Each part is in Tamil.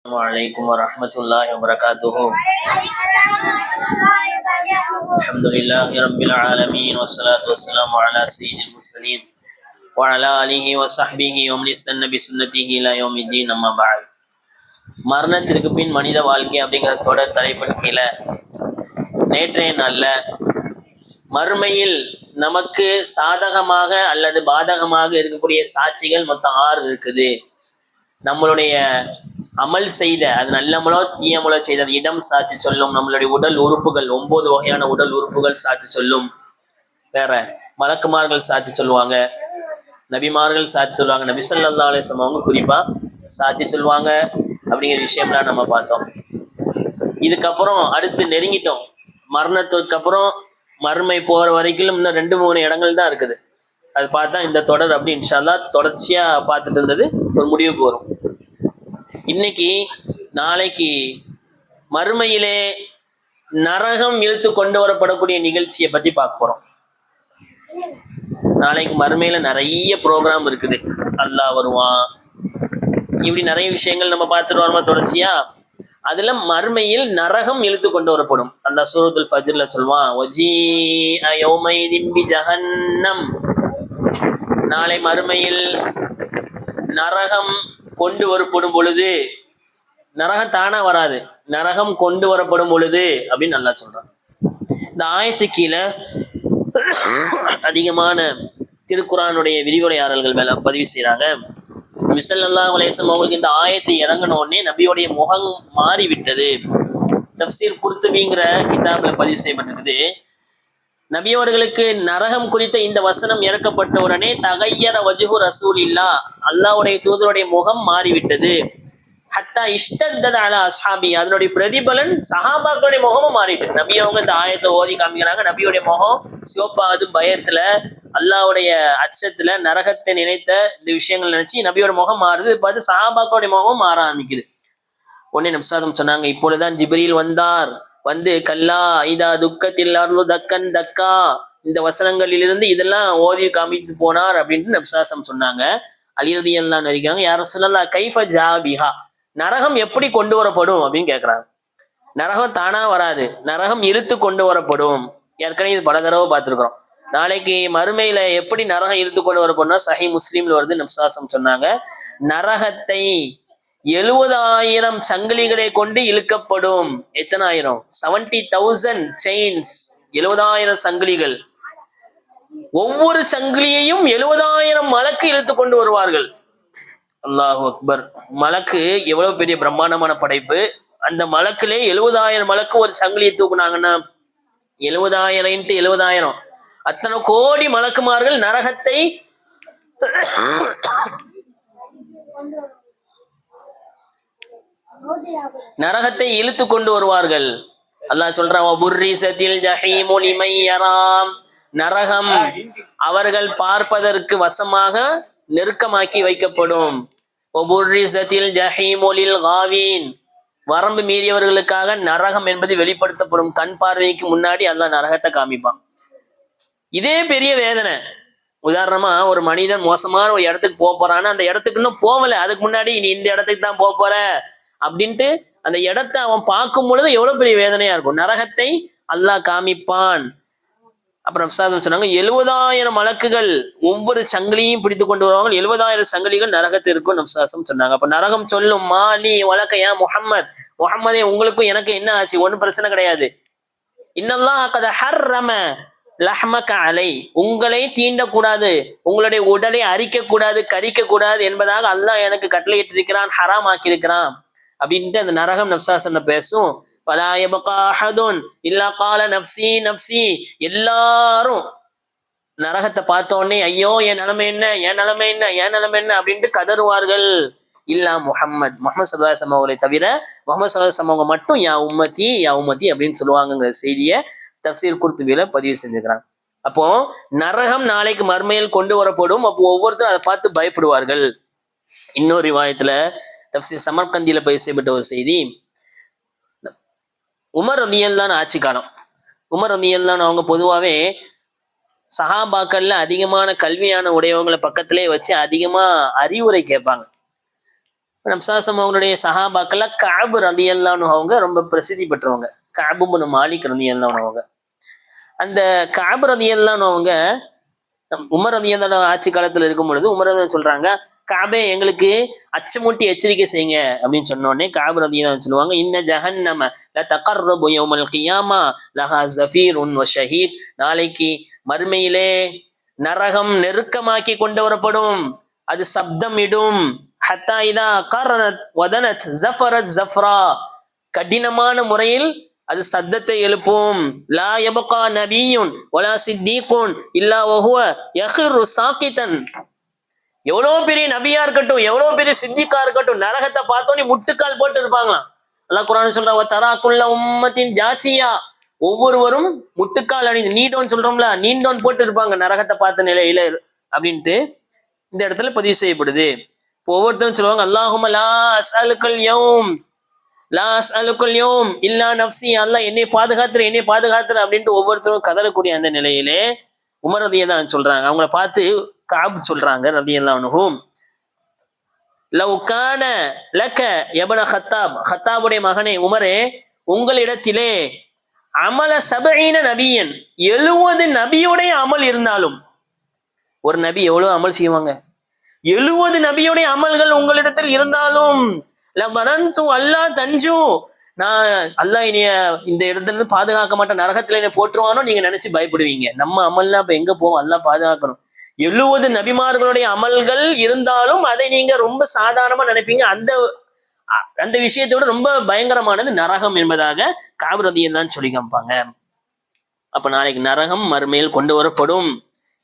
Assalamualaikum warahmatullahi wabarakatuh. Alhamdulillahi rabbil alamin wassalatu wassalamu ala sayyidil mursalin wa ala alihi wa sahbihi wa man istanna bi sunnatihi ila yaumiddin amma ba'd. மரணத்திற்கு பின் மனித வாழ்க்கை அப்படிங்கிற தொடர் தலைப்பின் கீழே நேற்றைய நாள்ல மறுமையில் நமக்கு சாதகமாக அல்லது பாதகமாக இருக்கக்கூடிய சாட்சிகள் மொத்தம் 6 இருக்குது. நம்மளுடைய அமல் செய்த அது நல்லமலோ தீயமலோ செய்த இடம் சாட்சி சொல்லும். நம்மளுடைய உடல் உறுப்புகள் 9 வகையான உடல் உறுப்புகள் சாட்சி சொல்லும். வேற மலக்குமார்கள் சாட்சி சொல்லுவாங்க, நபிமார்கள் சாட்சி சொல்லுவாங்க, நபி ஸல்லல்லாஹு அலைஹி வஸல்லம் அவங்க குறிப்பா சாட்சி சொல்லுவாங்க. அப்படிங்கிற விஷயம்லாம் நம்ம பார்த்தோம். இதுக்கப்புறம் அடுத்து நெருங்கிட்டோம். மரணத்துக்கு அப்புறம் மறுமை போற வரைக்கும் இன்னும் 2-3 இடங்கள் தான் இருக்குது. அது பார்த்தா இந்த தொடர் அப்படி இன்ஷா அல்லாஹ் தொடர்ச்சியா பார்த்துட்டு இருந்தது ஒரு முடிவுக்கு வரும். இன்னைக்கு நாளைக்கு மறுமையிலே நரகம் இழுத்து கொண்டு வரப்படக்கூடிய நிகழ்ச்சியை பத்தி பார்க்க போறோம். நாளைக்கு மறுமையில நிறைய ப்ரோக்ராம் இருக்குது. அல்லாஹ் வருவான், இப்படி நிறைய விஷயங்கள் நம்ம பார்த்துட்டு வரோமா தொடர்ச்சியா. அதுல மறுமையில் நரகம் இழுத்து கொண்டு வரப்படும். அல்லாஹ் சூரத்துல் ஃபஜ்ர்ல சொல்வான், வஜீஅ யௌமைதின் பிஜஹன்னம், நாளை மறுமையில் நரகம் கொண்டு வரப்படும் பொழுது, நரகம் தானா வராது, நரகம் கொண்டு வரப்படும் பொழுது அப்படின்னு நல்லா சொல்றான். இந்த ஆயத்து கீழே அதிகமான திருக்குரானுடைய விரிவுரையாளர்கள் மேல பதிவு செய்யறாங்க. நபி ஸல்லல்லாஹு அலைஹி வஸல்லம் அவங்களுக்கு இந்த ஆயத்தை இறங்கின உடனே நபியோடைய முகம் மாறிவிட்டது. தஃப்சீர் குர்துபிங்கிற கிதாப்ல பதிவு செய்யப்பட்டிருக்குது. நபியவர்களுக்கு நரகம் குறித்த இந்த வசனம் இறக்கப்பட்ட உடனே தகையர வஜ்ஹு ரசூலில்லாஹ், அல்லாஹ்வுடைய தூதருடைய முகம் மாறிவிட்டது. ஹத்தா இஷ்டத்தத அலா அஸ்ஹாபி, அதனுடைய பிரதிபலன் சஹாபாக்களுடைய முகமும் மாறிட்டு. நபி அவங்க இந்த ஆயத்தை ஓதி காமிக்கிறாங்க. நபியுடைய முகம் சிவப்பாவது, பயத்துல, அல்லாஹ்வுடைய அச்சத்துல, நரகத்தை நினைத்த இந்த விஷயங்கள் நினைச்சு நபியோட முகம் மாறுது. பார்த்து சஹாபாக்களுடைய முகம் மாற ஆரம்பிக்குது. உடனே நபிசாதம் சொன்னாங்க, இப்பொழுதுதான் ஜிப்ரீல் வந்தார், வந்து கல்லா இதா துக்கத்தில் அருளு தக்கன் தக்கா, இந்த வசனங்களிலிருந்து இதெல்லாம் ஓதி காமித்து போனார் அப்படின்ட்டு நபிசாசம் சொன்னாங்க. அலி ரலியல்லாஹு அன்ஹு இருக்கிறாங்க, யா ரசூலல்லாஹ் கைஃப ஜாபிஹா, நரகம் எப்படி கொண்டு வரப்படும் அப்படின்னு கேட்குறாங்க. நரகம் தானா வராது, நரகம் இழுத்து கொண்டு வரப்படும். ஏற்கனவே இது பல தடவை பார்த்துருக்குறோம். நாளைக்கு மறுமையில எப்படி நரகம் இழுத்து கொண்டு வரப்படும்னா சஹி முஸ்லீம்ல வருது. நபிசாசம் சொன்னாங்க, நரகத்தை 70,000 சங்கிலிகளை கொண்டு இழுக்கப்படும். எத்தனை ஆயிரம்? 70,000 செயின்ஸ், 70,000 சங்கிலிகள். ஒவ்வொரு சங்கிலியையும் 70,000 மலக்கு இழுத்து கொண்டு வருவார்கள். அல்லாஹு அக்பர். மலக்கு எவ்வளவு பெரிய பிரம்மாண்டமான படைப்பு. அந்த மலக்குலே 70,000 மலக்கு ஒரு சங்கிலியை தூக்குனாங்கன்னா 70,000 × 70,000 அத்தனை கோடி மலக்குமார்கள் நரகத்தை இழுத்து கொண்டு வருவார்கள். அல்லாஹ் சொல்றான், நரகம் அவர்கள் பார்ப்பதற்கு வசமாக நெருக்கமாக்கி வைக்கப்படும். வரம்பு மீறியவர்களுக்காக நரகம் என்பது வெளிப்படுத்தப்படும். கண் பார்வைக்கு முன்னாடி அல்லாஹ் நரகத்தை காமிப்பான். இதே பெரிய வேதனை. உதாரணமா ஒரு மனிதன் மோசமான ஒரு இடத்துக்கு போறான்னா, அந்த இடத்துக்கு இன்னும் போகல, அதுக்கு முன்னாடி நீ இந்த இடத்துக்கு தான் போற அப்படின்ட்டு அந்த இடத்தை அவன் பார்க்கும் பொழுது எவ்வளவு பெரிய வேதனையா இருக்கும். நரகத்தை அல்லாஹ் காமிப்பான். அப்புறம் சொன்னாங்க, 70,000 மலக்குகள் ஒவ்வொரு சங்கிலியும் பிடித்து கொண்டு வருவாங்க. 70,000 சங்கிலிகள் நரகத்திற்கும் நப்சாசம் சொன்னாங்க. அப்ப நரகம் சொல்லும், மாலி வலக்கையா முஹம்மத், முஹம்மதே உங்களுக்கும் எனக்கு என்ன ஆச்சு? ஒன்றும் பிரச்சனை கிடையாது. இன்னல்லாஹ் கத ஹர்ரம லஹ்மக அலை, உங்களை தீண்டக்கூடாது, உங்களுடைய உடலை அரிக்க கூடாது, கரிக்க கூடாது என்பதாக அல்லாஹ் எனக்கு கட்டளையிட்டிருக்கிறான், ஹராம் ஆக்கியிருக்கிறான் அப்படின்ட்டு அந்த நரகம் நப்சாசன பேசும். ஃபலா யப்கா அஹதுன் இல்லா கால நஃப்ஸி நஃப்ஸி, எல்லாரும் நரகத்தை பார்த்த உடனே ஐயோ என் நிலைமை என்ன, என் நிலைமை என்ன, என் நிலைமை என்ன அப்படின்ட்டு கதறுவார்கள். இல்லா முஹம்மது ஸல்லல்லாஹு அலைஹி வஸல்லம் அவரை தவிர, முஹம்மது ஸல்லல்லாஹு அலைஹி வஸல்லம் அவங்க மட்டும் யா உம்மதி யா உம்மதி அப்படின்னு சொல்லுவாங்கங்கிற செய்தியை தஃப்சீர் குர்துபில பதிவு செஞ்சுக்கிறாங்க. அப்போ நரகம் நாளைக்கு மறுமையில் கொண்டு வரப்படும். அப்போ ஒவ்வொருத்தரும் அதை பார்த்து பயப்படுவார்கள். இன்னொரு ரிவாயத்துல தஃப்சீர் சமர்கந்தியில பதிவு செய்யப்பட்ட ஒரு செய்தி, உமர் ரலியல்லாஹு ஆட்சி காலம். உமர் ரலியல்லாஹு அவங்க பொதுவாகவே சஹாபாக்கள்ல அதிகமான கல்வியான உடையவங்களை பக்கத்திலே வச்சு அதிகமா அறிவுரை கேட்பாங்க. நம்சாசம் அவங்களுடைய சஹாபாக்கள்ல கஅப் ரலியல்லாஹு அன்ஹு அவங்க ரொம்ப பிரசித்தி பெற்றவங்க. கஅப் இப்னு மாலிக் ரலியல்லாஹு அன்ஹு அவங்க. அந்த கஅப் ரலியல்லாஹு அன்ஹு அவங்க உமர் ரலியல்லாஹு அன்ஹு ஆட்சி காலத்துல இருக்கும் பொழுது உமர் ரலியல்லாஹு சொல்றாங்க, கஅபே எங்களுக்கு அச்சமூட்டி எச்சரிக்கை செய்யுங்க அப்படின்னு சொன்ன உடனே கஅப் ரலியல்லாஹு அன்ஹு சொல்லுவாங்க, இன்ன ஜஹன்னம லதகர்ரபு யௌமல் கியாமா லஹா ஸஃபீருன் வ ஷஹீத். நாளைக்கு மறுமையிலே நரகம் நெருக்கமாக்கி கொண்டு வரப்படும், அது சப்தமிடும். ஹத்தா இதா கர்ரனத் வதனத் ஜஃபரத் ஜஃப்ரா, கடினமான முறையில் அது சத்தத்தை எழுப்பும். லா யபகா நபியுன் வலா சித்தீகுன் இல்லா வஹுவ யஹிரு சாகிதன். எவ்வளவு பெரிய நபியா இருக்கட்டும், எவ்வளவு பெரிய சித்திகா இருக்கட்டும், நரகத்தை பார்த்தோன்னே முட்டுக்கால் போட்டு இருப்பாங்களாம். அல்லாஹ் குர்ஆன் சொல்றா, தரா குல்ல உம்மத்தின் ஜாசியா, ஒவ்வொருவரும் முட்டுக்கால் அணிந்து நீடோன்னு சொல்றோம்ல, நீண்டோன் போட்டு இருப்பாங்க நரகத்தை பார்த்த நிலையில அப்படின்ட்டு இந்த இடத்துல பதிவு செய்யப்படுது. இப்போ ஒவ்வொருத்தரும் சொல்லுவாங்க, அல்லாஹும்ம லா அஸ்அலுக்கல் யௌம் லா அஸ்அலுக்கல் யௌம் இல்லா நஃப்ஸி, அல்லாஹ் என்னை பாதுகாத்துரு என்னை பாதுகாத்துரு அப்படின்ட்டு ஒவ்வொருத்தரும் கதறக்கூடிய அந்த நிலையிலே உமர் ரலியல்லாஹு அன்ஹு சொல்றாங்க, அவங்கள பார்த்து கஅப் சொல்றாங்க ரலியல்லாஹு அன்ஹு, லவ் கான லக யப்ன கத்தாப், கத்தாபுடைய மகனே உமரே, உங்களிடத்திலே அமல சபஈன நபியன், 70 நபியுடைய அமல் இருந்தாலும், ஒரு நபி எவ்வளவு அமல் செய்வாங்க, 70 நபியுடைய அமல்கள் உங்களிடத்தில் இருந்தாலும், லபரந்து அல்லாஹ் தஞ்சு, நான் அல்லாஹ் இனிய இந்த இடத்துல இருந்து பாதுகாக்க மாட்டேன், நரகத்துல என்ன போட்டுருவானோ நீங்க நினைச்சு பயப்படுவீங்க. நம்ம அமல்லாம் இப்ப எங்க போவோம், அல்லாஹ் பாதுகாக்கணும். 70 நபிமார்களுடைய அமல்கள் இருந்தாலும் அதை நீங்க ரொம்ப சாதாரணமா நினைப்பீங்க. அந்த அந்த விஷயத்தோட ரொம்ப பயங்கரமானது நரகம் என்பதாக கஅப் ரலியல்லாஹு அன்ஹு சொல்லி காமிப்பாங்க. அப்ப நாளைக்கு நரகம் மறுமையில் கொண்டு வரப்படும்.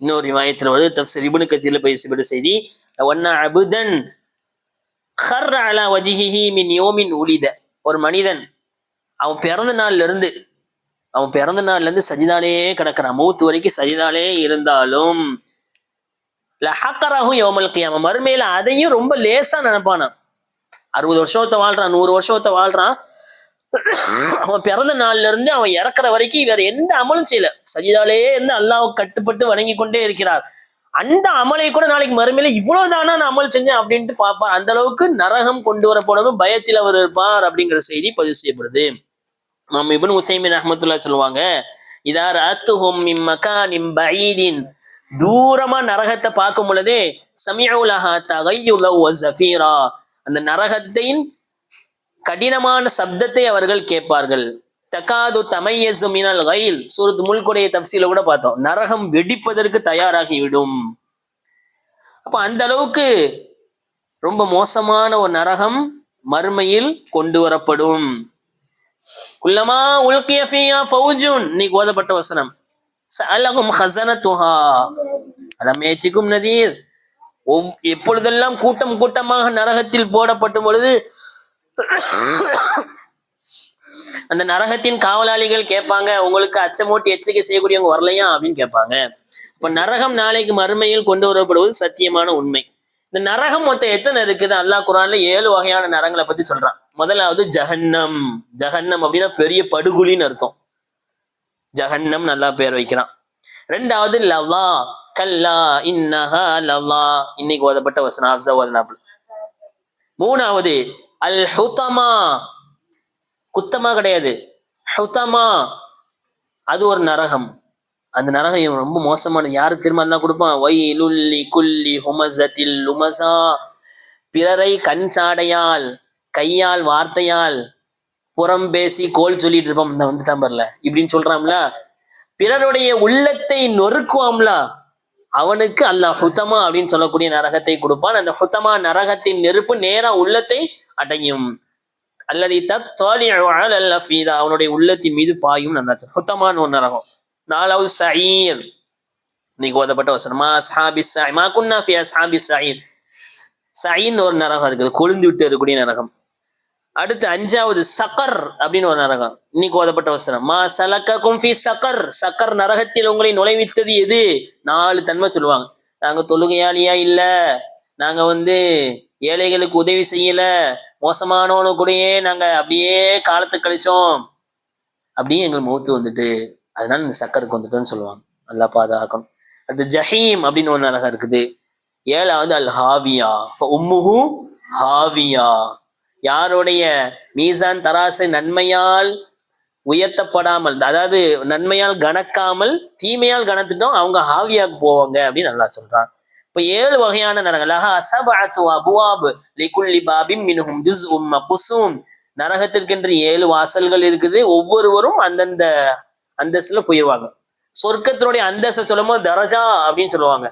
இன்னொரு ரிவாயத்தில் வருது, தஃப்ஸீர் இப்னு கத்தீர்ல பேசப்பட்ட செய்தி, வன்ன அபுதன் ஹர்ர அலா வஜ்ஹிஹி மின் யௌமின் உலித, ஒரு மனிதன் அவன் பிறந்த நாள்ல இருந்து சஜிதாலே கிடக்கிறான், மௌத் வரைக்கும் சஜிதாலே இருந்தாலும், லஹக்கரஹு யௌமல் கியாமா, மறுமையில அதையும் ரொம்ப லேசா நினைப்பானான். 60 வருஷத்தை வாழ்றான், 100 வருஷத்தை வாழ்றான், அவன் பிறந்த நாள்ல இருந்து அவன் இறக்குற வரைக்கும் வேற எந்த அமலும் செய்யல, சஜிதாலே இருந்து அல்லாஹ்வுக்கு கட்டுப்பட்டு வணங்கி கொண்டே இருக்கிறார். அந்த அமலை கூட நாளைக்கு மறுமையில இவ்வளவுதானா நான் அமல் செஞ்சேன் அப்படின்ட்டு பார்ப்பார். அந்த அளவுக்கு நரகம் கொண்டு வரப்படவும் பயத்தில் அவர் இருப்பார் அப்படிங்கிற செய்தி பதிவு செய்யப்படுது. நம்ம இப்னு உத்தைமீன் ரஹ்மத்துல்லாஹி சொல்லுவாங்க, இதா ரஅத்துஹும் மின் மகானின் பஈதின், தூரமா நரகத்தை பார்க்கும் பொழுதே, சமிஉ லஹா தகையுல வ ஸஃபீரா, அந்த நரகத்தின் கடினமான சப்தத்தை அவர்கள் கேட்பார்கள். தகாது தமையஸு மினல் கைல், சூரத் முல்குடைய தஃப்ஸீல கூட பார்த்தோம், நரகம் வெடிப்பதற்கு தயாராகிவிடும். அப்ப அந்த அளவுக்கு ரொம்ப மோசமான ஒரு நரகம் மறுமையில் கொண்டு வரப்படும். குல்லமா உல்கிய ஃபீஹா ஃபௌஜுன், இன்னைக்கு ஓதப்பட்ட வசனம், சஅலஹும் ஹஸனத்துஹா அலம் யஅதிகும் நதீர், எப்பொழுதெல்லாம் கூட்டம் கூட்டமாக நரகத்தில் போடப்படும் பொழுது அந்த நரகத்தின் காவலாளிகள் கேட்பாங்க, உங்களுக்கு அச்சமூட்டி எச்சரிக்கை செய்யக்கூடியவங்க வரலையா அப்படின்னு கேட்பாங்க. இப்ப நரகம் நாளைக்கு மறுமையில் கொண்டு வரப்படுவது சத்தியமான உண்மை. இந்த நரகம் மொத்தம் எத்தனை இருக்குது, அல்லாஹ் குர்ஆன்ல 7 வகையான நரகங்களை பத்தி சொல்றான். முதலாவது ஜஹன்னம். ஜஹன்னம் அப்படின்னா பெரிய படுகுழின்னு அர்த்தம், ஜஹன்னம் நல்லா பேர் வைக்கிறான். ரெண்டாவது லவா, கல்லா இன்னஹா லவா, இன்னைக்கு ஓதப்பட்ட வசனம் ஹஃப்ஸா ஓதுனாப்ல. மூணாவது அல் ஹுதமா, குத்தமா கிடையாது, ஹுதமா, அது ஒரு நரகம். அந்த நரகம் ரொம்ப மோசமான, யாருக்கு திரும்ப தான் கொடுப்பான், வைலுல் லிகுல்லி ஹுமஸத்தில் லுமஸா, பிறரை கண் சாடையால் கையால் வார்த்தையால் புறம் பேசி கோல் சொல்லிட்டு இருப்போம், இந்த வந்து தம்பர்ல இப்படின்னு சொல்றான்ல, பிறருடைய உள்ளத்தை நொறுக்குவாம்ல, அவனுக்கு அல்லாஹ் ஹுதமா அப்படின்னு சொல்லக்கூடிய நரகத்தை கொடுப்பான். அந்த ஹுதமா நரகத்தின் நெருப்பு நேரா உள்ளத்தை அடையும். அல்லது அவனுடைய உள்ளத்தின் மீது பாயும். ஹுதமான ஒரு நரகம். நாலாவது சயீர், இன்னைக்கு ஓதப்பட்ட வசனமா அஸ்ஹாபி ஸயீர் மா குன்னா ஃபீ அஸ்ஹாபி ஸயீர், சயீர் ஒரு நரகம் இருக்குது, கொழுந்து விட்டு இருக்கக்கூடிய நரகம். அடுத்து அஞ்சாவது சக்கர் அப்படின்னு ஒரு நரகம், இன்னைக்கு ஓதப்பட்ட வசனம் மா சலக்ககும் ஃபீ சக்கர், சக்கர் நரகத்தில் உங்களை நுழைவித்தது எது. 4 தன்மை சொல்லுவாங்க, நாங்க தொழுகையாளியா இல்ல, நாங்க ஏழைகளுக்கு உதவி செய்யல, மோசமானவனு கூடயே நாங்க அப்படியே காலத்தை கழிச்சோம், அப்படியே எங்களுக்கு மௌத்து வந்துட்டு, அதனால இந்த சக்கருக்கு வந்துட்டோன்னு சொல்லுவாங்க. நல்லா பாதுகாக்கணும். அடுத்து ஜஹீம் அப்படின்னு ஒரு நரகம் இருக்குது. 7வது அல் ஹாவியா உம்முஹு ஹாவியா, யாருடைய மீசான் தராசு நன்மையால் உயர்த்தப்படாமல், அதாவது நன்மையால் கணக்காமல் தீமையால் கணத்துட்டோம், அவங்க ஹாவியாக்கு போவாங்க அப்படின்னு நல்லா சொல்றான். இப்ப 7 வகையான நரகம். லஹா சபஅத்து அபுவாப் லிகுல்லி பாபின் மின்ஹும் ஜுஸ்உம் மக்ஸூம். நரகத்திற்கென்று 7 வாசல்கள் இருக்குது. ஒவ்வொருவரும் அந்தந்த அந்தஸ்துல போயிடுவாங்க. சொர்க்கத்தினுடைய அந்தஸ்தை சொல்லும் போது தரஜா அப்படின்னு சொல்லுவாங்க.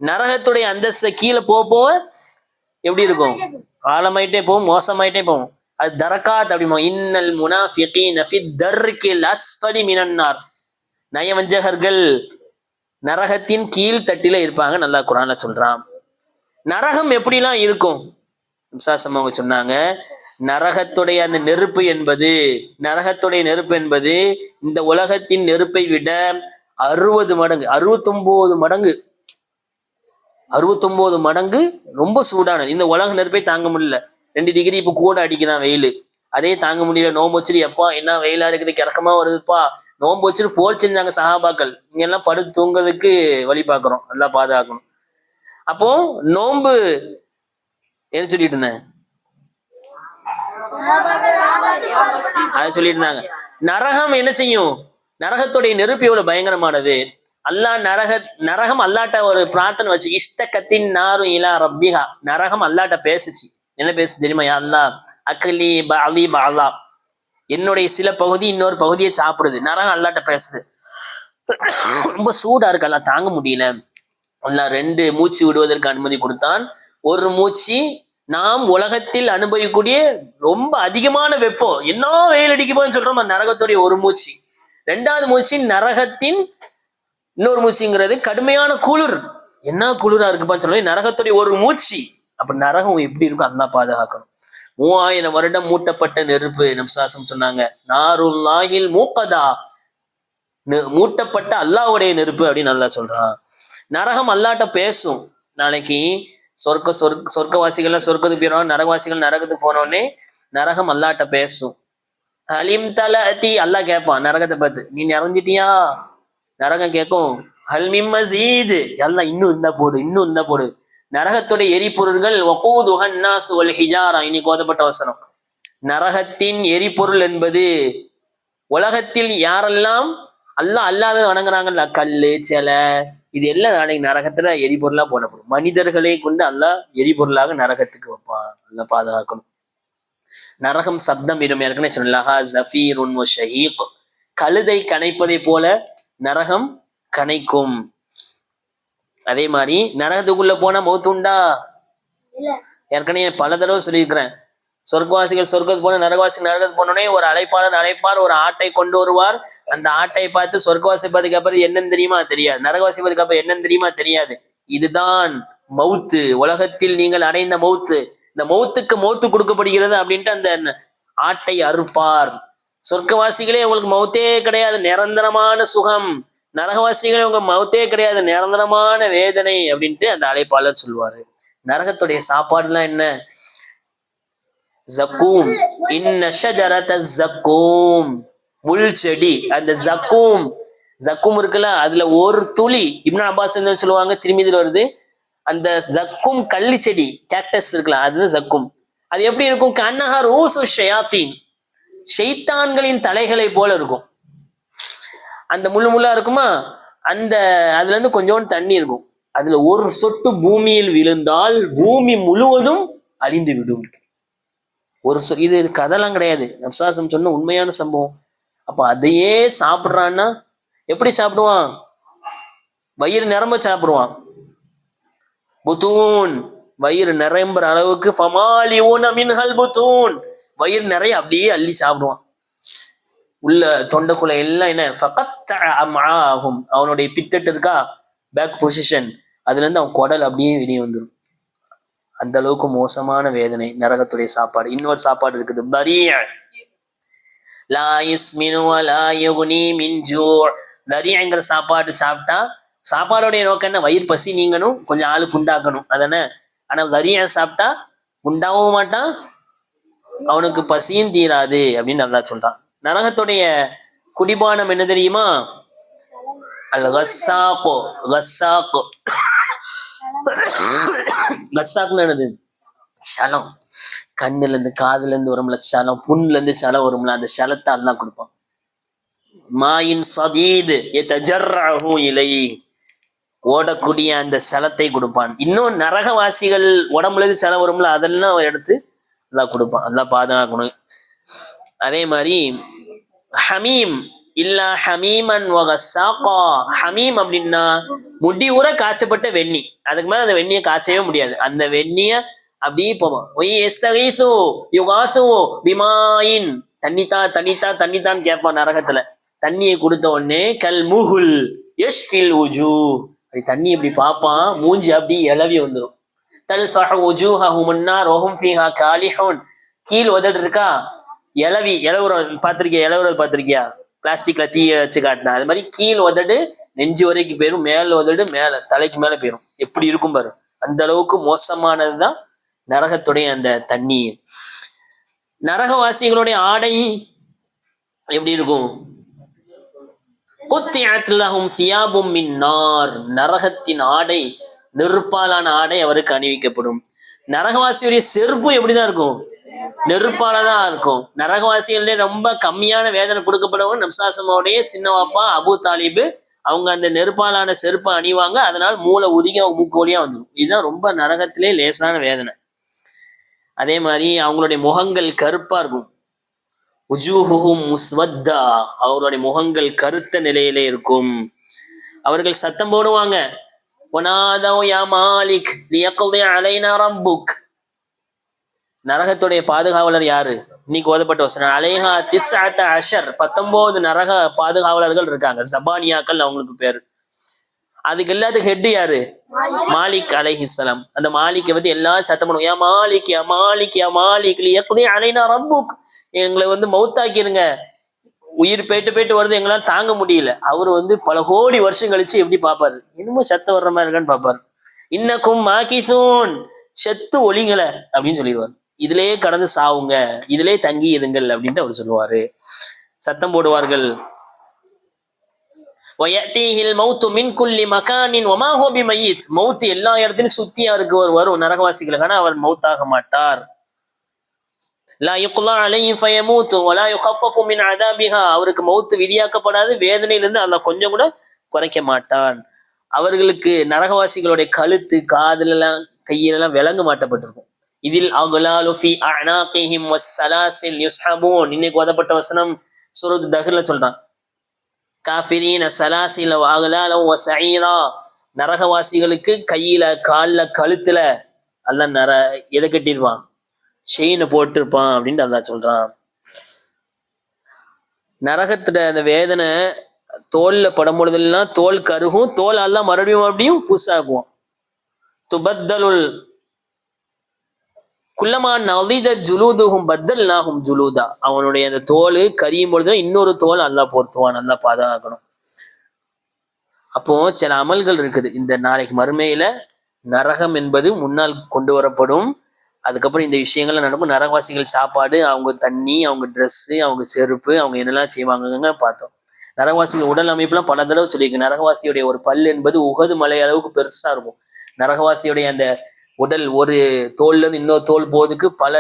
நரகத்துடைய அந்தஸ்தை கீழே போக எப்படி இருக்கும்? ஆழமாயிட்டே போகும், மோசமாயிட்டே போகும். அது தரகாத் அப்படிமா. இன்னல் முனாஃபிகீன ஃபி தர்கில் அஸ்ஃபலி மினன் நார். நயவஞ்சகர்கள் நரகத்தின் கீழ் தட்டில இருப்பாங்க, நல்லா குர்ஆன்ல சொல்றான். நரகம் எப்படிலாம் இருக்கும் அவங்க சொன்னாங்க. நரகத்துடைய அந்த நெருப்பு என்பது, நரகத்துடைய நெருப்பு என்பது இந்த உலகத்தின் நெருப்பை விட 60 மடங்கு, 69 மடங்கு, 69 மடங்கு ரொம்ப சூடானது. இந்த உலக நெருப்பை தாங்க முடியல. 2 டிகிரி இப்ப கூட அடிக்குதான் வெயில், அதே தாங்க முடியல. நோம்பு வச்சுட்டு எப்பா என்ன வெயிலா இருக்குது, கிறக்கமா வருதுப்பா, நோம்பு வச்சுட்டு போர் செஞ்சாங்க சஹாபாக்கள். இங்க எல்லாம் படுத்து தூங்குறதுக்கு வழி பார்க்கிறோம், நல்லா பாதுகாக்கணும். அப்போ நோம்பு என்ன சொல்லிட்டு இருந்தேன், அதை சொல்லிட்டு இருந்தாங்க. நரகம் என்ன செய்யும்? நரகத்துடைய நெருப்பு எவ்வளவு பயங்கரமானது. அல்லாஹ் நரகம் அல்லாட்ட ஒரு பிரார்த்தனை வச்சு, இஷ்டகத்தின் நாரும் இலா ரப்பிஹா. நரகம் அல்லாட்ட பேசுச்சு. என்ன பேசு தெரியுமா? யா அல்லாஹ் அக்லி பஅலி பஅலா, என்னுடைய சில பகுதி இன்னொரு பகுதியை சாப்பிடுது. நரகம் அல்லாட்ட பேசுது. ரொம்ப சூடா இருக்கு, அல்லாஹ் தாங்க முடியல. அல்லாஹ் 2 மூச்சு விடுவதற்கு அனுமதி கொடுத்தான். ஒரு மூச்சு நாம் உலகத்தில் அனுபவிக்கக்கூடிய ரொம்ப அதிகமான வெப்பம், என்ன வெயில் அடிக்கும்போது சொல்றோம், நரகத்துடைய ஒரு மூச்சு. 2வது மூச்சு நரகத்தின் இன்னொரு மூச்சுங்கிறது கடுமையான குளிர், என்ன குளிரா இருக்குப்பான்னு சொல்லுவோம், நரகத்துடைய ஒரு மூச்சு. அப்ப நரகம் எப்படி இருக்கும் அல்லாஹ் பாதுகாக்கணும். 3000 வருடம் மூட்டப்பட்ட நெருப்பு. நம்சாசம் சொன்னாங்க, நாருல்லாஹில் மூக்கதா, மூட்டப்பட்ட அல்லாஹ்வுடைய நெருப்பு அப்படின்னு நல்லா சொல்றான். நரகம் அல்லாட்ட பேசும். நாளைக்கு சொர்க்கவாசிகள் சொர்க்கத்துக்கு போயிடும், நரகவாசிகள் நரகத்துக்கு போனோடனே நரகம் அல்லாட்ட பேசும். ஹலிம் தலதி, அல்லாஹ் கேட்பான் நரகத்தை பார்த்து, நீ நிறைஞ்சிட்டியா? நரகம் கேட்கும் ஹல்மிம் மஸீத், எல்லாம் இன்னும் இருந்தா போடு, இன்னும் இருந்தா போடு. நரகத்துடைய எரிபொருள்கள் வகூதுஹன் நாஸ் வல் ஹிஜாரா, இன்னைக்கு ஓதப்பட்ட வசனம். நரகத்தின் எரிபொருள் என்பது உலகத்தில் யாரெல்லாம் அல்லாஹ் அல்லாத வணங்குறாங்கல்ல, கல்லு சிலை, இது எல்லாம் நாளைக்கு நரகத்துல எரிபொருளா போடப்படும். மனிதர்களை கொண்டு அல்லாஹ் எரிபொருளாக நரகத்துக்கு வைப்பான். அல்லாஹ் பாதுகாக்கணும். நரகம் சப்தம் இடம் ஏற்கனவே சொல்லலஹா ஜஃபீருன் வ ஷஹீக், கழுதை கனைப்பதை போல நரகம் கனைக்கும். அதே மாதிரி நரகத்துக்குள்ள போனா மௌத்துண்டா? ஏற்கனவே பல தடவை சொல்லியிருக்கிறேன். சொர்க்கவாசிகள் சொர்க்கத்துக்கு போன, நரகவாசிகள் நரகத்துக்கு போனோடனே ஒரு அழைப்பாளர் அழைப்பார், ஒரு ஆட்டை கொண்டு வருவார். அந்த ஆட்டை பார்த்து சொர்க்கவாசி பாதுக்கு அப்புறம் என்னன்னு தெரியுமா? தெரியாது. நரகவாசி பாதுக்கு அப்புறம் என்னன்னு தெரியுமா? தெரியாது. இதுதான் மௌத்து, உலகத்தில் நீங்கள் அடைந்த மௌத்து. இந்த மௌத்துக்கு மௌத்து கொடுக்கப்படுகிறது அப்படின்ட்டு அந்த ஆட்டை அறுப்பார். சொர்க்கவாசிகளே உங்களுக்கு மௌத்தே கிடையாது, நிரந்தரமான சுகம். நரகவாசிகளே உங்க மௌத்தே கிடையாது, நிரந்தரமான வேதனை அப்படின்ட்டு அந்த அழைப்பாளர் சொல்லுவாரு. நரகத்துடைய சாப்பாடுலாம் என்ன? ஜக்கூம், இன்ன ஷஜரத ஜக்கூம், முள் செடி. அந்த ஜக்கூம் இருக்குல்ல, அதுல ஒரு துளி, இப்னு அப்பாஸ் சொல்லுவாங்க, திரும்பிதில் வருது, அந்த ஜக்கூம் கள்ளி செடி, கேக்டஸ் இருக்குல்ல, அது ஜக்கூம். அது எப்படி இருக்கும்? கன்னஹா ரூசு ஷயாத்தீன், ஷைத்தான்களின் தலைகளை போல இருக்கும். அந்த முள்ளா இருக்குமா, அந்த அதுல இருந்து கொஞ்சோண்டு தண்ணி இருக்கும். அதுல ஒரு சொட்டு பூமியில் விழுந்தால் பூமி முழுவதும் அழிந்து விடும். ஒரு இது கதெல்லாம் கிடையாது, நப்சாசம் சொன்ன உண்மையான சம்பவம். அப்ப அதையே சாப்பிடுறான்னா எப்படி சாப்பிடுவான்? வயிறு நிரம்ப சாப்பிடுவான். புத்தூன், வயிறு நிரம்புற அளவுக்கு, ஃபமாலிஊன மின்ஹல் புத்தூன், வயிறு நிறைய அப்படியே அள்ளி சாப்பிடுவான். உள்ள தொண்டைக்குள்ள எல்லாம் என்ன, ஆகும். அவனுடைய பித்தட்டு இருக்கா, பேக் பொசிஷன், அதுல இருந்து அவன் குடல் அப்படியே வெளியே வந்துடும். அந்த அளவுக்கு மோசமான வேதனை நரகத்துடைய சாப்பாடு. இன்னொரு சாப்பாடு இருக்குது, பரீஅ, லா யுஸ்மினு வ லா யுக்னி மின் ஜூ'. பரீஅங்கிற சாப்பாடு சாப்பிட்டா, சாப்பாடுடைய நோக்கம் என்ன? வயிறு பசி நீங்கணும், கொஞ்சம் ஆளு குண்டாக்கணும், அதானே. ஆனா பரீஅ சாப்பிட்டா குண்டாகவும் மாட்டான், அவனுக்கு பசியும் தீராது அப்படின்னு நல்லா சொல்றான். நரகத்துடைய குடிபானம் என்ன தெரியுமா? அல் கஸ்ஸாக்கு. கஸ்ஸாக்குன்னு என்னது? சலம், கண்ணுல இருந்து காதுல இருந்து வரும்ல சலம், புண்ணுல இருந்து சலம் வரும்ல, அந்த சலத்தை அல்லாஹ் கொடுப்பான். மாயின் சதீது யதஜர்ரஹு இலை, ஓடக்கூடிய அந்த சலத்தை கொடுப்பான். இன்னும் நரகவாசிகள் உடம்புல இருந்து சலம் வரும்ல, அதெல்லாம் எடுத்து அல்லாஹ் கொடுப்பான். அல்லாஹ் பாதுகாக்கணும். அதே மாதிரி ஹமீம் இல்லா ஹமீமன் வகசாகா. ஹமீம் அப்படின்னா முடிவுற காய்ச்சப்பட்ட வெண்ணி, அதுக்கு மேல அந்த வெண்ணியை காய்ச்சவே முடியாது. அந்த வெண்ணிய அப்படியே போவோம். பிமாயின், தண்ணித்தா தண்ணித்தா தண்ணித்தான்னு கேட்பான் நரகத்துல. தண்ணியை கொடுத்த உடனே கல் முகுல் யஷ்ஃபில் உஜூ, அப்படி தண்ணி இப்படி பார்ப்பான், மூஞ்சி அப்படி இளவி வந்துடும். தல்ஃபஹு உஜூஹஹும் அன்னார் வஹும் ஃபீஹா காலிஹூன், கீழ் உதடு இருக்கா இளவி இளவுற பார்த்திருக்கியா? இளவுறது பார்த்திருக்கியா? பிளாஸ்டிக்ல தீய வச்சு காட்டினா அது மாதிரி கீழ் உதடு நெஞ்சு வரைக்கும் போயிரும், மேல உதடு மேல தலைக்கு மேல போயிரும். எப்படி இருக்கும் பாரு, அந்த அளவுக்கு மோசமானதுதான் நரகத்துடைய அந்த தண்ணீர். நரகவாசிகளுடைய ஆடை எப்படி இருக்கும்? குத்திஅத் லஹும் சியாபும் மின் நார், நரகத்தின் ஆடை, நெருப்பாலான ஆடை அவருக்கு அணிவிக்கப்படும். நரகவாசியுடைய செருப்பு எப்படிதான் இருக்கும்? நெருப்பால தான் இருக்கும். நரகவாசிகளே ரொம்ப கம்மியான வேதனை கொடுக்கப்படவும் நம்சாசமாவுடைய சின்னவாப்பா அபு தாலிபு அவங்க அந்த நெருப்பாலான செருப்பை அணிவாங்க. அதனால மூளை உதிக மூக்கு வழியா வந்துடும். இதுதான் ரொம்ப நரகத்திலே லேசான வேதனை. அதே மாதிரி அவங்களுடைய முகங்கள் கருப்பா இருக்கும். உஜூஹுஹும் முஸ்வத்தா, அவர்களுடைய முகங்கள் கருத்த நிலையிலே இருக்கும். அவர்கள் சத்தம் போடுவாங்க, வனாதவ் யா மாலிக் லியக்தி அலைனா ரப்புக். நரகத்துடைய பாதுகாவலர் யாரு? இன்னைக்கு ஓதப்பட்ட வசனம் அலைஹா திஸ்அத அஷர், 19 நரக பாதுகாவலர்கள் இருக்காங்க, ஜபானியாக்கள் அவங்களுக்கு பேரு. அதுக்கு எல்லாத்துக்கும் ஹெட் யாரு? மாலிக் அலைஹிஸ்ஸலாம். அந்த மாலிக்கை பத்தி எல்லாரும் சத்தம் பண்ணுவோம், யா மாலிக் யா மாலிக் யா மாலிக் லியக்தி அலைனா ரப்புக், எங்களை மௌத்தாக்கிருங்க, உயிர் போயிட்டு வருது, எங்களால் தாங்க முடியல. அவரு பல கோடி வருஷம் கழிச்சு எப்படி பார்ப்பாரு? இன்னமும் சத்தம் வர்ற மாதிரி இருக்கான்னு பார்ப்பாரு. இன்னக்கும் மாகிசூன், செத்து ஒளிங்கள அப்படின்னு சொல்லிடுவார். இதுலயே கடந்து சாவுங்க, இதுலயே தங்கி இருங்கள் அப்படின்ட்டு அவர் சொல்லுவாரு. சத்தம் போடுவார்கள். மௌத் எல்லா இடத்திலும் சுத்தி அவருக்கு வரும் நரகவாசிகளுக்கு, ஆனா அவர் மௌத்தாக மாட்டார். அவருக்கு மௌத்து விதியாக்கப்படாது, வேதனையிலிருந்து அல்லாஹ் கொஞ்சம் கூட குறைக்க மாட்டான். அவர்களுக்கு நரகவாசிகளுடைய கழுத்து காதுல எல்லாம் கையிலெல்லாம் விலங்கு மாட்டப்பட்டிருக்கும். இதில் இன்னைக்கு ஓதப்பட்ட வசனம் சூரத் தஹ்ர்ல சொல்றான், காஃபிரீன சலாசில வஅக்லால வஸஈரா, நரகவாசிகளுக்கு கையில கால்ல கழுத்துல அல்லாஹ் எதை கட்டிடுவான்? செயினை போட்டிருப்பான் அப்படின்ட்டு அல்லாஹ் சொல்றான். நரகத்துல அந்த வேதனை தோல்ல படும் பொழுதெல்லாம் தோல் கருகும், தோல் அல்லாஹ் மறுபடியும் புதுசாக்குவான். துபத்தலுல் குல்லமா நலித ஜுலூதுஹும் பத்தல்நாஹும் ஜுலூதா, அவனுடைய அந்த தோல் கரியும் பொழுது இன்னொரு தோல் அல்லாஹ் பொருத்துவான். நல்லா பாதுகாக்கணும். அப்போ சில அமல்கள் இருக்குது. இந்த நாளைக்கு மறுமையில நரகம் என்பது முன்னால் கொண்டு வரப்படும். அதுக்கப்புறம் இந்த விஷயங்கள்லாம் நடக்கும். நரகவாசிகள் சாப்பாடு, அவங்க தண்ணி, அவங்க ட்ரெஸ்ஸு, அவங்க செருப்பு, அவங்க என்னெல்லாம் செய்வாங்க பார்த்தோம். நரகவாசிகள் உடல் அமைப்புலாம் பல தடவை சொல்லியிருக்கு. நரகவாசியுடைய ஒரு பல் என்பது உகது மலை அளவுக்கு பெருசா இருக்கும். நரகவாசியுடைய அந்த உடல் ஒரு தோல்ல இருந்து இன்னொரு தோல் போவதுக்கு பல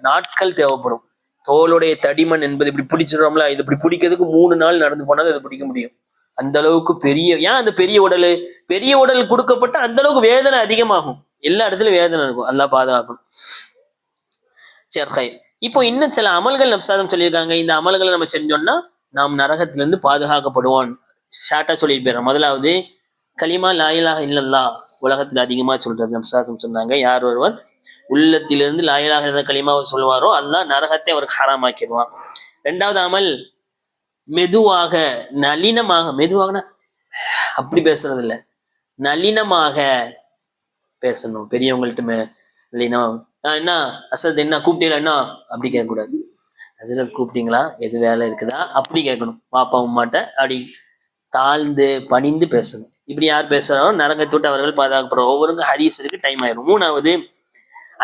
நாட்கள் தேவைப்படும். தோளுடைய தடிமன் என்பது இப்படி பிடிச்சிடுறோம்ல, இது இப்படி பிடிக்கிறதுக்கு 3 நாள் நடந்து போனால் அதை பிடிக்க முடியும். அந்த அளவுக்கு பெரிய, ஏன் அந்த பெரிய உடல் கொடுக்கப்பட்ட அந்த அளவுக்கு வேதனை அதிகமாகும். எல்லா இடத்துலயும் வேதனை இருக்கும். அல்லாஹ் பாதுகாக்கணும். சரி, இப்போ இன்னும் சில அமல்கள் நப்சாதம் சொல்லியிருக்காங்க. இந்த அமல்களை நம்ம செஞ்சோம்னா நாம் நரகத்திலிருந்து பாதுகாக்கப்படுவோம். ஷார்ட்டா சொல்லிட்டு போயிடுறோம். முதலாவது கலிமா லா இலாஹ இல்லல்லாஹ், உலகத்துல அதிகமா சொல்றது நப்சாதம் சொன்னாங்க. யார் ஒருவர் உள்ளத்திலிருந்து லா இலாஹ இல்லல்லாஹ் கலிமாவை சொல்வாரோ அல்லாஹ் நரகத்தை அவருக்கு ஹராமாக்கிடுவான். 2வது அமல் மெதுவாக நளினமாக, மெதுவாகனா அப்படி பேசுறது இல்லை, நளினமாக பேசணும். பெரியவங்கள்ட்ட நளினம், என்ன அசத் என்ன கூப்பிட்டீங்களா, என்ன அப்படி கேட்கக்கூடாது. அசரத் கூப்பிட்டீங்களா, எது வேலை இருக்குதா, அப்படி கேட்கணும். பாப்பா உம்மாட்ட அப்படி தாழ்ந்து பணிந்து பேசணும். இப்படி யார் பேசுறாரோ நரகத்தை விட்டு அவர்கள் பாதுகாக்கப்படுற ஒவ்வொருக்கும் ஹதீஸ் இருக்கு, டைம் ஆயிரும். 3வது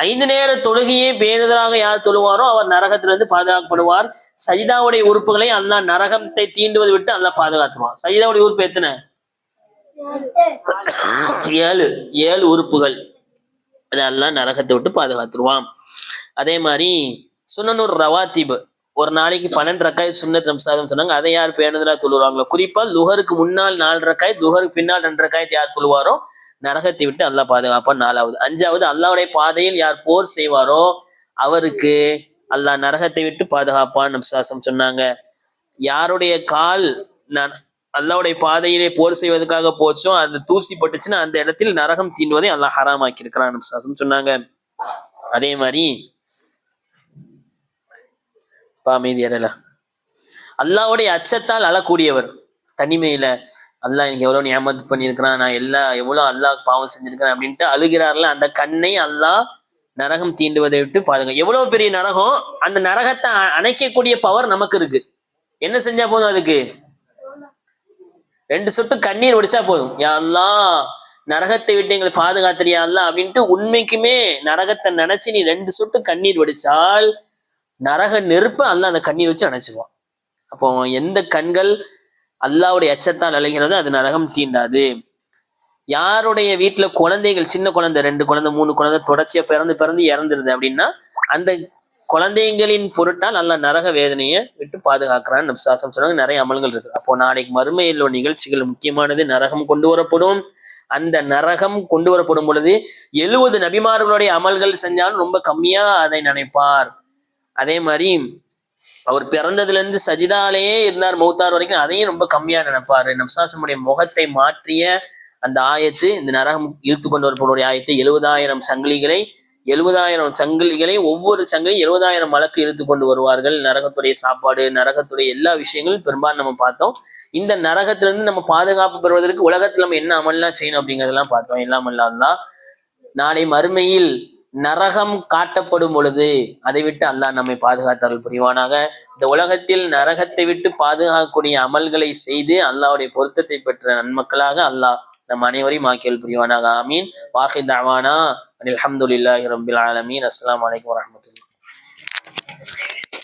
5 நேர தொழுகையை பேணுதலாக யார் தொழுவாரோ அவர் நரகத்திலிருந்து பாதுகாக்கப்படுவார். சஜிதாவுடைய உறுப்புகளை அல்லாஹ் நரகத்தை தீண்டுவது விட்டு அல்லாஹ் பாதுகாத்துவான். சஜிதாவுடைய உறுப்பு எத்தனை? 7 உறுப்புகள். அதெல்லாம் நரகத்தை விட்டு பாதுகாத்துருவான். அதே மாதிரி சுனனூர் ரவாத்திப், ஒரு நாளைக்கு 12 ரக்காய் சுன்னத் நம்சாதம் சொன்னாங்க. அதை யார் பேணுதலா தொழுவாங்களோ, குறிப்பா லுஹருக்கு முன்னால் 4 ரக்காய், லுஹருக்கு பின்னால் 2 ரக்காய் யார் தொழுவாரோ நரகத்தை விட்டு அல்லாஹ் பாதுகாப்பான். 4வது. 5வது, அல்லாஹ்வுடைய பாதையில் யார் போர் செய்வாரோ அவருக்கு அல்லாஹ் நரகத்தை விட்டு பாதுகாப்பான் நம்சாசம் சொன்னாங்க. யாருடைய கால் அல்லாஹ்வுடைய பாதையிலே போர் செய்வதற்காக போச்சோ அந்த தூசி பட்டுச்சுன்னா அந்த இடத்தில் நரகம் தீண்டுவதை அல்லாஹ் ஹராமாக்கி இருக்கிறான் நம்சாசம் சொன்னாங்க. அதே மாதிரி அமைதியறல அல்லாஹ்வுடைய அச்சத்தால் அழக்கூடியவர், தனிமையில அல்லாஹ் எனக்கு எவ்வளவு நியமத் பண்ணியிருக்கிறான், நான் எவ்வளவு அல்லாஹ் பாவம் செஞ்சிருக்கிறேன் அப்படின்ட்டு அழுகிறார்ல, அந்த கண்ணை அல்லாஹ் நரகம் தீண்டுவதை விட்டு பாருங்க. எவ்வளவு பெரிய நரகம், அந்த நரகத்தை அணைக்கக்கூடிய பவர் நமக்கு இருக்கு. என்ன செஞ்சா போதும், அதுக்கு 2 சொட்டு கண்ணீர் வடிச்சா போதும். யா அல்லாஹ் நரகத்தை விட்டு எங்களை பாதுகாத்திரியா அல்லாஹ் அப்படின்ட்டு உண்மைக்குமே நரகத்தை நினைச்சு நீ 2 சொட்டு கண்ணீர் வடிச்சால் நரக நெருப்பு அல்லாஹ் அந்த கண்ணீர் வச்சு அணைச்சிருவான். அப்போ எந்த கண்கள் அல்லாஹ்வுடைய அச்சத்தால் அழைகிறது அது நரகம் தீண்டாது. யாருடைய வீட்டுல குழந்தைகள், சின்ன குழந்தை, 2 குழந்தை 3 குழந்தை தொடர்ச்சியா பிறந்து இறந்துருது அப்படின்னா அந்த குழந்தைகளின் பொருட்டால் அல்லாஹ் நரக வேதனையை விட்டு பாதுகாக்கிறான்னு நபிசாசம் சொன்னாங்க. நிறைய அமல்கள் இருக்கு. அப்போ நாளைக்கு மறுமையில் உள்ள நிகழ்ச்சிகள் முக்கியமானது, நரகம் கொண்டு வரப்படும். அந்த நரகம் கொண்டு வரப்படும் பொழுது 70 நபிமார்களுடைய அமல்கள் செஞ்சாலும் ரொம்ப கம்மியா அதை நினைப்பார். அதே மாதிரி அவர் பிறந்ததுல இருந்து சஜிதாலேயே இருந்தார் மௌத்தார் வரைக்கும், அதையும் ரொம்ப கம்மியா நினைப்பாரு. நபிசாசமுடைய முகத்தை மாற்றிய அந்த ஆயத்து, இந்த நரகம் இழுத்து கொண்டு வரக்கூடிய ஆயத்து, 70,000 சங்கிலிகளை ஒவ்வொரு சங்கிலையும் 70,000 மலக்கு இழுத்து கொண்டு வருவார்கள். நரகத்துடைய சாப்பாடு, நரகத்துடைய எல்லா விஷயங்களும் பெரும்பாலும் நம்ம பார்த்தோம். இந்த நரகத்திலிருந்து நம்ம பாதுகாப்பு பெறுவதற்கு உலகத்துல நம்ம என்ன அமல்லாம் செய்யணும் அப்படிங்கிறதெல்லாம் பார்த்தோம். எல்லாம் அல்லாஹ் நாளை மறுமையில் நரகம் காட்டப்படும் பொழுது அதை விட்டு அல்லாஹ் நம்மை பாதுகாத்தல் புரிவானாக. இந்த உலகத்தில் நரகத்தை விட்டு பாதுகாக்கக்கூடிய அமல்களை செய்து அல்லாஹ்வுடைய பொருத்தத்தை பெற்ற நன்மக்களாக அல்லாஹ் நம் அனைவரையும் ஆக்கியல் புரிவானாக. ஆமீன். வாஹிர் தஅவானா அல்ஹம்துலில்லாஹி ரப்பில் ஆலமீன். அஸ்ஸலாமு அலைக்கும் வரஹ்மத்துல்லாஹி.